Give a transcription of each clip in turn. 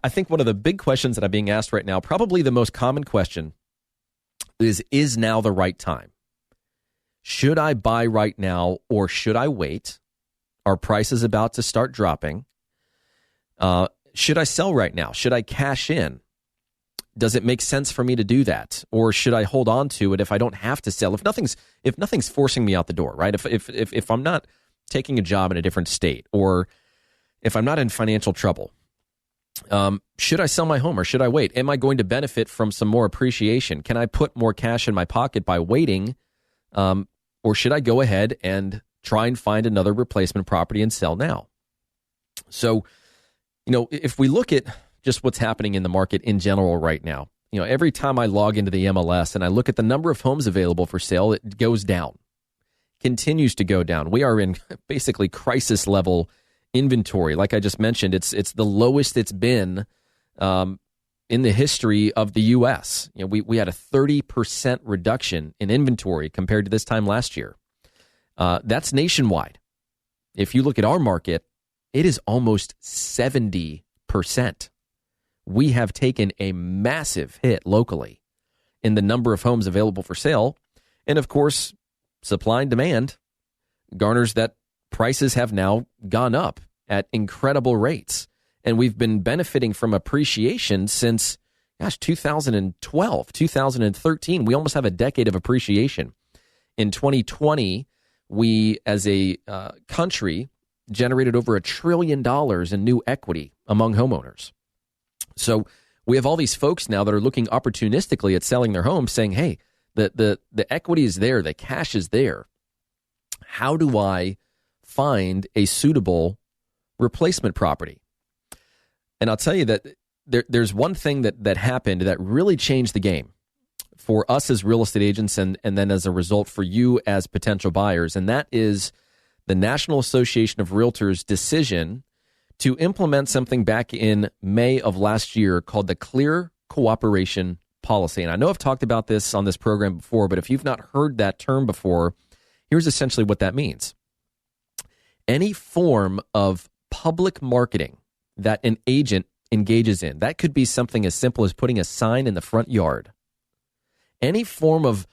I think one of the big questions that I'm being asked right now, probably the most common question, is now the right time? Should I buy right now or should I wait? Are prices about to start dropping? Should I sell right now? Should I cash in? Does it make sense for me to do that? Or should I hold on to it if I don't have to sell? If nothing's forcing me out the door, right? If I'm not taking a job in a different state, or if I'm not in financial trouble, should I sell my home or should I wait? Am I going to benefit from some more appreciation? Can I put more cash in my pocket by waiting? Or should I go ahead and try and find another replacement property and sell now? So, if we look at just what's happening in the market in general right now, every time I log into the MLS and I look at the number of homes available for sale, it goes down, continues to go down. We are in basically crisis level inventory. Like I just mentioned, it's the lowest it's been in the history of the U.S. We had a 30% reduction in inventory compared to this time last year. That's nationwide. If you look at our market, it is almost 70%. We have taken a massive hit locally in the number of homes available for sale. And of course, supply and demand garners that prices have now gone up at incredible rates. And we've been benefiting from appreciation since, 2012, 2013. We almost have a decade of appreciation. In 2020, we as a country generated over $1 trillion in new equity among homeowners. So we have all these folks now that are looking opportunistically at selling their homes saying, hey, the equity is there, the cash is there. How do I find a suitable replacement property? And I'll tell you that there's one thing that happened that really changed the game for us as real estate agents and then as a result for you as potential buyers, and that is the National Association of Realtors' decision to implement something back in May of last year called the Clear Cooperation Policy. And I know I've talked about this on this program before, but if you've not heard that term before, here's essentially what that means. Any form of public marketing that an agent engages in, that could be something as simple as putting a sign in the front yard. Any form of,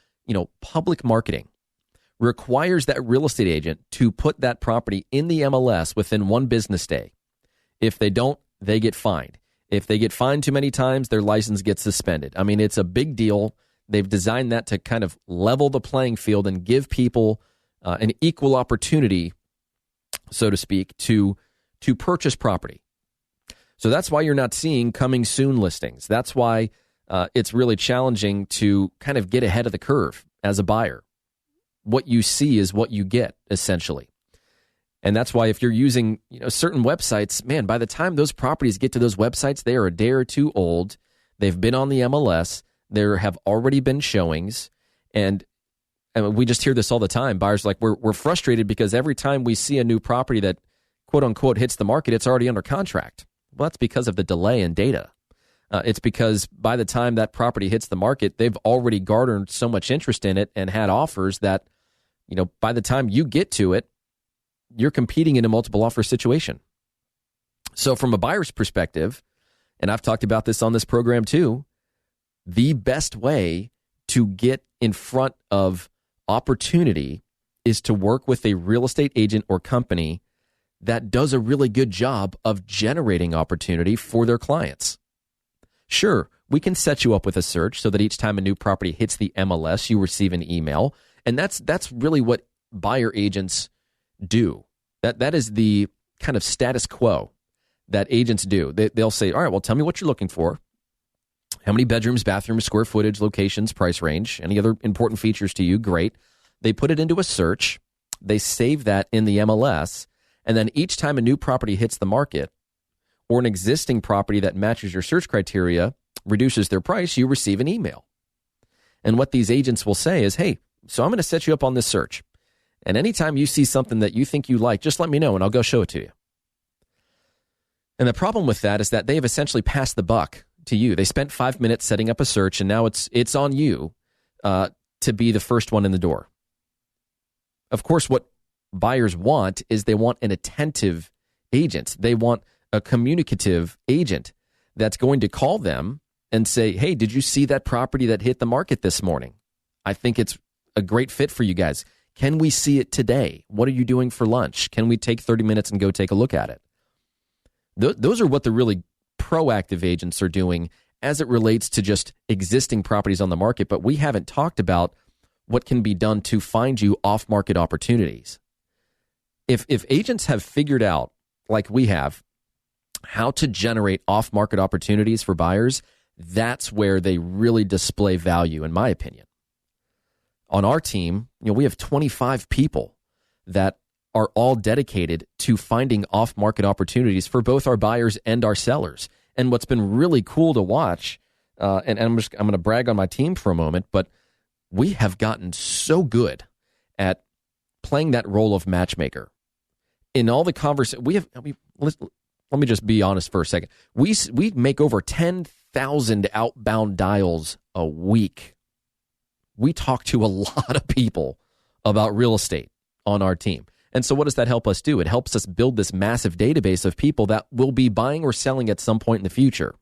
public marketing requires that real estate agent to put that property in the MLS within one business day. If they don't, they get fined. If they get fined too many times, their license gets suspended. I mean, it's a big deal. They've designed that to kind of level the playing field and give people an equal opportunity, so to speak, to purchase property. So that's why you're not seeing coming soon listings. That's why it's really challenging to kind of get ahead of the curve as a buyer. What you see is what you get, essentially. And that's why if you're using certain websites, man, by the time those properties get to those websites, they are a day or two old. They've been on the MLS. There have already been showings. And we just hear this all the time. Buyers are like, we're frustrated because every time we see a new property that, quote unquote, hits the market, it's already under contract. Well, that's because of the delay in data. It's because by the time that property hits the market, they've already garnered so much interest in it and had offers that, by the time you get to it, you're competing in a multiple offer situation. So from a buyer's perspective, and I've talked about this on this program too, the best way to get in front of opportunity is to work with a real estate agent or company that does a really good job of generating opportunity for their clients. Sure, we can set you up with a search so that each time a new property hits the MLS, you receive an email. And that's really what buyer agents do. That is the kind of status quo that agents do. They'll say, all right, well, tell me what you're looking for. How many bedrooms, bathrooms, square footage, locations, price range, any other important features to you? Great. They put it into a search. They save that in the MLS. And then each time a new property hits the market or an existing property that matches your search criteria reduces their price, you receive an email. And what these agents will say is, hey, so I'm going to set you up on this search. And anytime you see something that you think you like, just let me know and I'll go show it to you. And the problem with that is that they have essentially passed the buck to you. They spent 5 minutes setting up a search, and now it's on you to be the first one in the door. Of course, what buyers want is they want an attentive agent. They want a communicative agent that's going to call them and say, hey, did you see that property that hit the market this morning? I think it's a great fit for you guys. Can we see it today? What are you doing for lunch? Can we take 30 minutes and go take a look at it? Those are what the really proactive agents are doing as it relates to just existing properties on the market, but we haven't talked about what can be done to find you off-market opportunities. If agents have figured out, like we have, how to generate off-market opportunities for buyers, that's where they really display value, in my opinion. On our team, we have 25 people that are all dedicated to finding off-market opportunities for both our buyers and our sellers. And what's been really cool to watch, and I'm going to brag on my team for a moment, but we have gotten so good at playing that role of matchmaker. In all the conversations, let me just be honest for a second. We make over 10,000 outbound dials a week. We talk to a lot of people about real estate on our team. And so what does that help us do? It helps us build this massive database of people that will be buying or selling at some point in the future.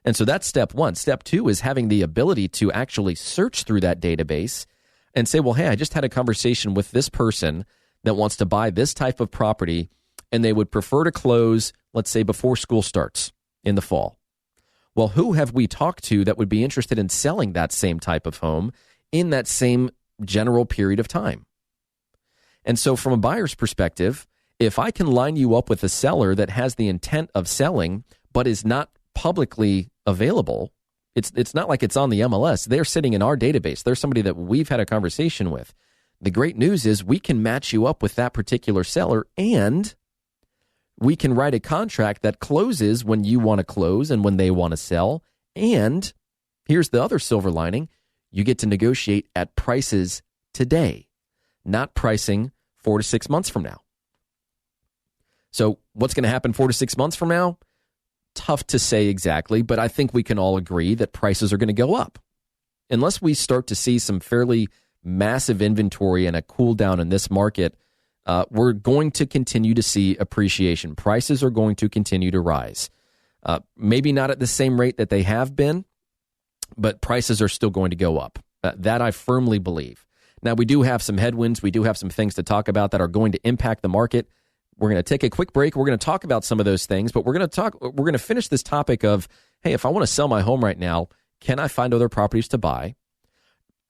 And so that's step one. Step two is having the ability to actually search through that database and say, well, hey, I just had a conversation with this person that wants to buy this type of property, and they would prefer to close, let's say, before school starts in the fall. Well, who have we talked to that would be interested in selling that same type of home in that same general period of time? And so from a buyer's perspective, if I can line you up with a seller that has the intent of selling but is not publicly available, it's not like it's on the MLS. They're sitting in our database. They're somebody that we've had a conversation with. The great news is we can match you up with that particular seller, and we can write a contract that closes when you want to close and when they want to sell. And here's the other silver lining. You get to negotiate at prices today, not pricing 4 to 6 months from now. So what's going to happen 4 to 6 months from now? Tough to say exactly, but I think we can all agree that prices are going to go up. Unless we start to see some fairly massive inventory and a cool down in this market, we're going to continue to see appreciation. Prices are going to continue to rise. Maybe not at the same rate that they have been, but prices are still going to go up. That I firmly believe. Now, we do have some headwinds. We do have some things to talk about that are going to impact the market. We're going to take a quick break. We're going to talk about some of those things, but we're going to finish this topic of, hey, if I want to sell my home right now, can I find other properties to buy?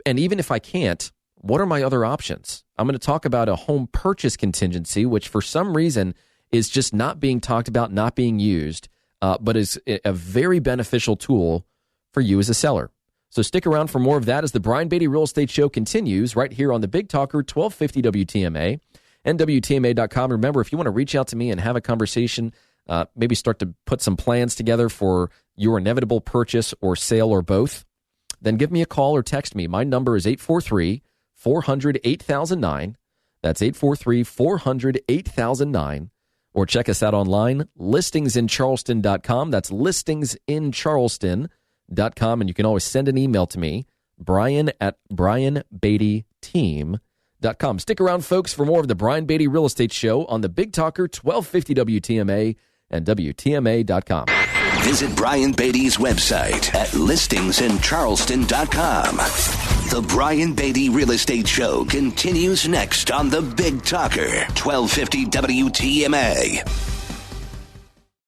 And even if I can't, what are my other options? I'm going to talk about a home purchase contingency, which for some reason is just not being talked about, not being used, but is a very beneficial tool for you as a seller. So stick around for more of that as the Brian Beatty Real Estate Show continues right here on the Big Talker 1250 WTMA and WTMA.com. Remember, if you want to reach out to me and have a conversation, maybe start to put some plans together for your inevitable purchase or sale or both, then give me a call or text me. My number is 843-400-8009. That's 843-400-8009. Or check us out online, listingsincharleston.com. That's listingsincharleston.com. And you can always send an email to me, brian@brianbeattyteam.com. Stick around, folks, for more of the Brian Beatty Real Estate Show on the Big Talker 1250 WTMA and WTMA.com. Visit Brian Beatty's website at listingsincharleston.com. The Brian Beatty Real Estate Show continues next on the Big Talker 1250 WTMA.